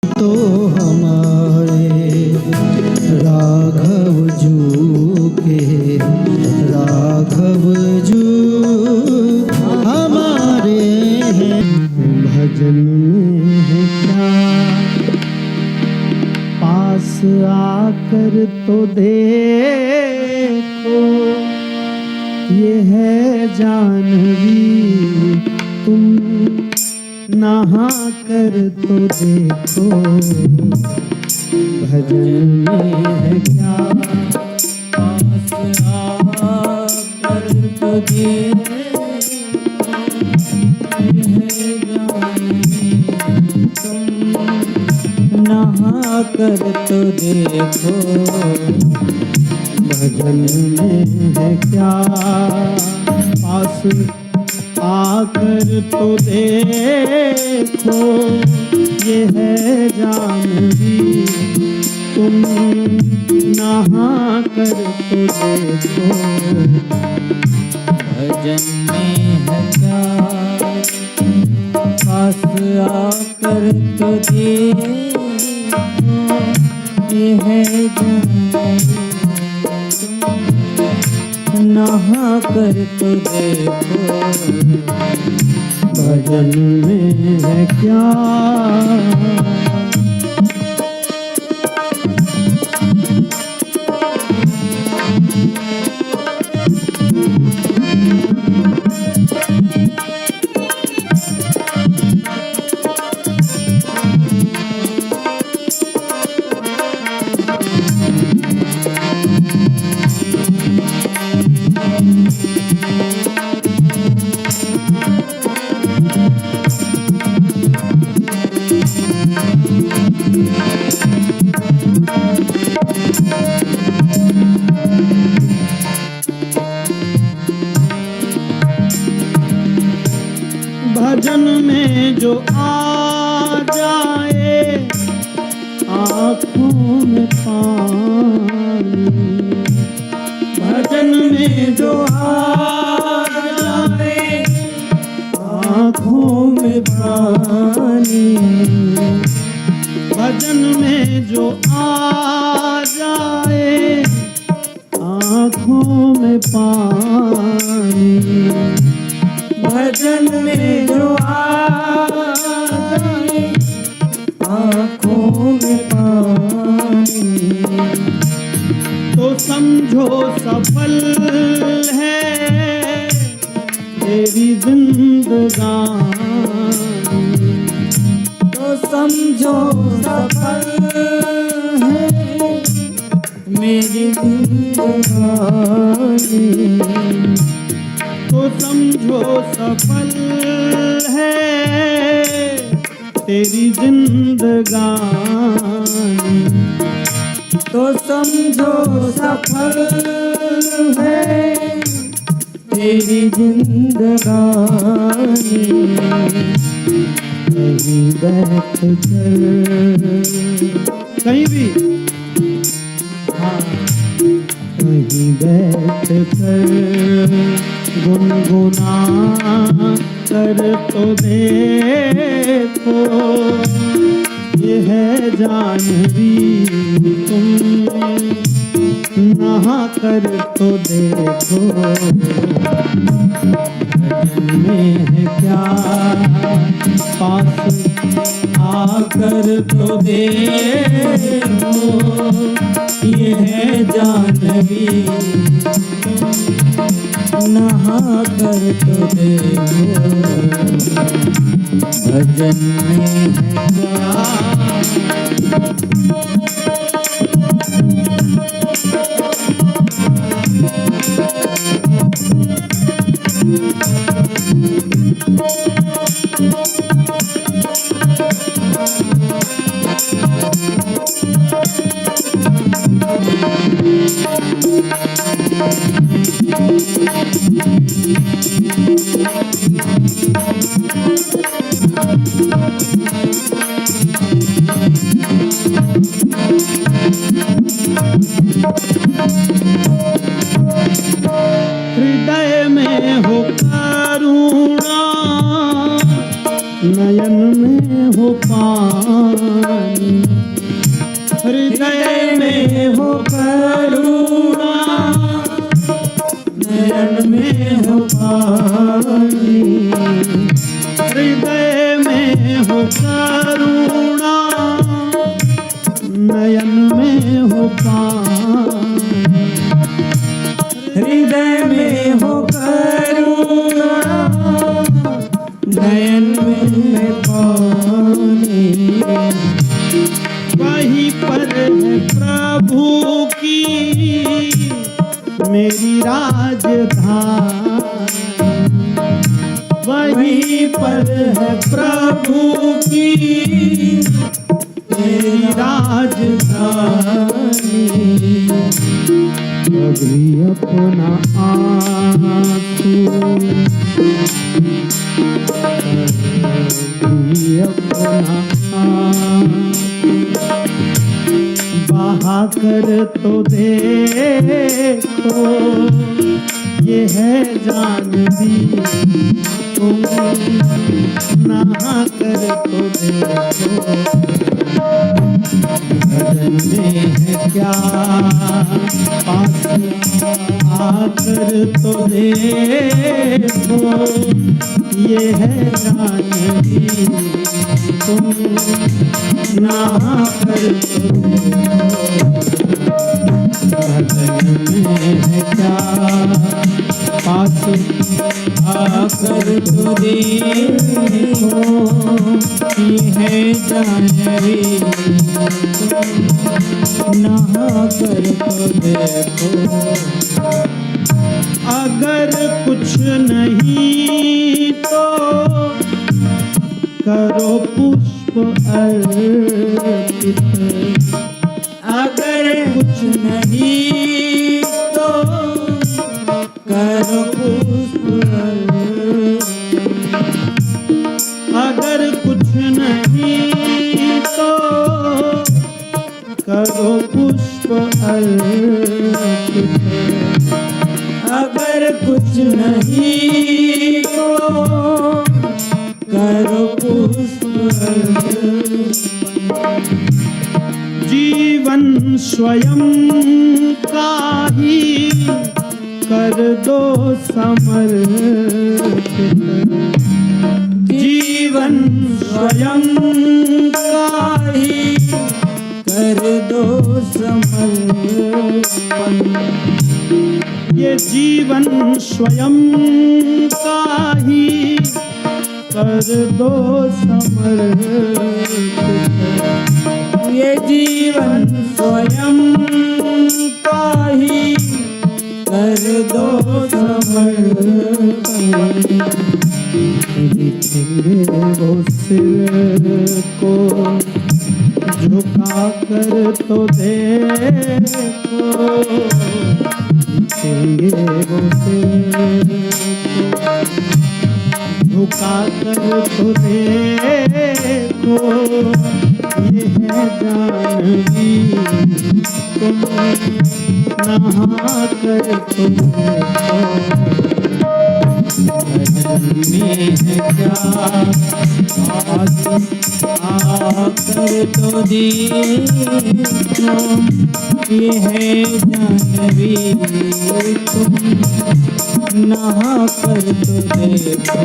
तो हमारे राघव जू के राघव जू हमारे हैं। भजन में है क्या पास आकर तो देखो, ये है जानवी तुम नहा कर तो देखो। भजन में है क्या पास आकर तो देखो, ये है जानवी तुम नहा कर तो देखो। भजन में है क्या पास आकर तो देखो, ये है जानवी तुम नहा कर तो देखो। भजन में है क्या पास आकर तो देखो, ये है जानवी नहा कर तो देखो। भजन में है क्या भजन में जो आ जाए आँखों में पानी। भजन में जो आ जाए आँखों में पानी। भजन में जो आ जाए आँखों में पानी। भजन में जो आ जाए आँखों में पानी, तो समझो सफल है तेरी जिंदगानी। तो समझो सफल है मेरी जिंदगानी। तो समझो सफल है तेरी जिंदगानी। तो समझो सफल है तेरी जिंदगानी। कहीं बैठ कर कहीं भी कहीं बैठ कर गुनगुना कर तो देखो, ये है जानवी तुम नहा कर तो देखो। भजन में है क्या पास आकर तो देखो, ये है जानवी नहा कर तो देखो। भजन में है क्या हृदय में हो करुणा, नयन में हो पानी। हृदय में हो करुणा, नयन में हो पानी। हृदय में हो करुणा, नयन में हो पानी। हृदय में हो करुणा, नयन में पानी। वहीं पर है प्रभु की मेरी राजधानी। वहीं पर है प्रभु की मेरी राजधानी। कभी अपना आंसू, कभी अपना आंसू बहा कर तो देखो, ये है जानवी तुम नहा कर तो देखो। भजन में है क्या पास आकर तो देखो, ये है जानवी तुम नहा कर तो देखो। भजन में है क्या पास आकर तो देखो, ये है जानवी नहा कर तो देखो। अगर कुछ नहीं तो करो पुष्प अर्पित। अगर कुछ नहीं तो करो पुष्प अर्पित। अगर कुछ नहीं तो करो पुष्प अर्पित। अगर कुछ नहीं तो करो पुष्प अर्पित। जीवन स्वयं का ही कर दो समर्पित। जीवन स्वयं का ही कर दो समर्पण। ये जीवन स्वयं का ही कर दो समर्पित। ये जीवन स्वयं का ही कर दो समर्पण। दिखेंगे वो सिर को झुका कर तो देखो। दिखेंगे वो सिर को झुका कर तो देखो, ये है जानवी तुम नहा कर तो देखो। भजन में है क्या आज आकर तो देखो, ये है जानवी तुम नहा कर तो देखो।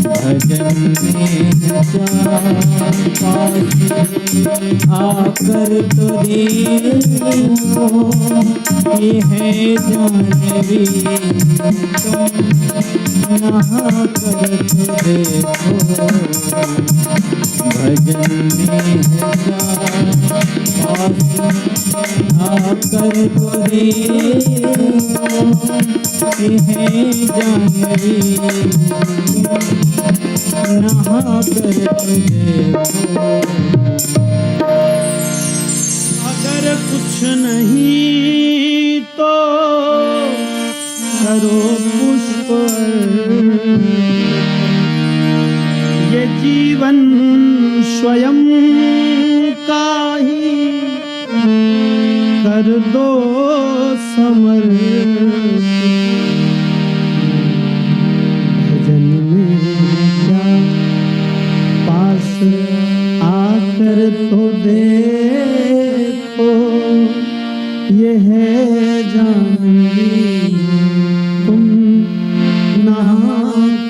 भजन में है क्या आकर तो देखो, ये है जानवी नहा कर तो देखो। भजन में है क्या आकर तो देखो, ये है जानवी नहा कर तो देखो। अगर कुछ नहीं तो करो पुष्प। ये जीवन स्वयं का ही कर दो समर्पित। भजन में क्या पास आ कर तो देखो, ये है जानवी, तुम नहा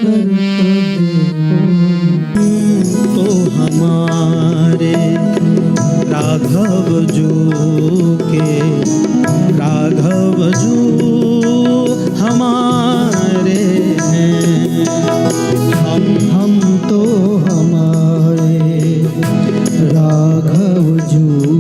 कर तो देखो। तो हमारे राघव जू के राघव जू हमारे हैं। हम तो हमारे राघव जू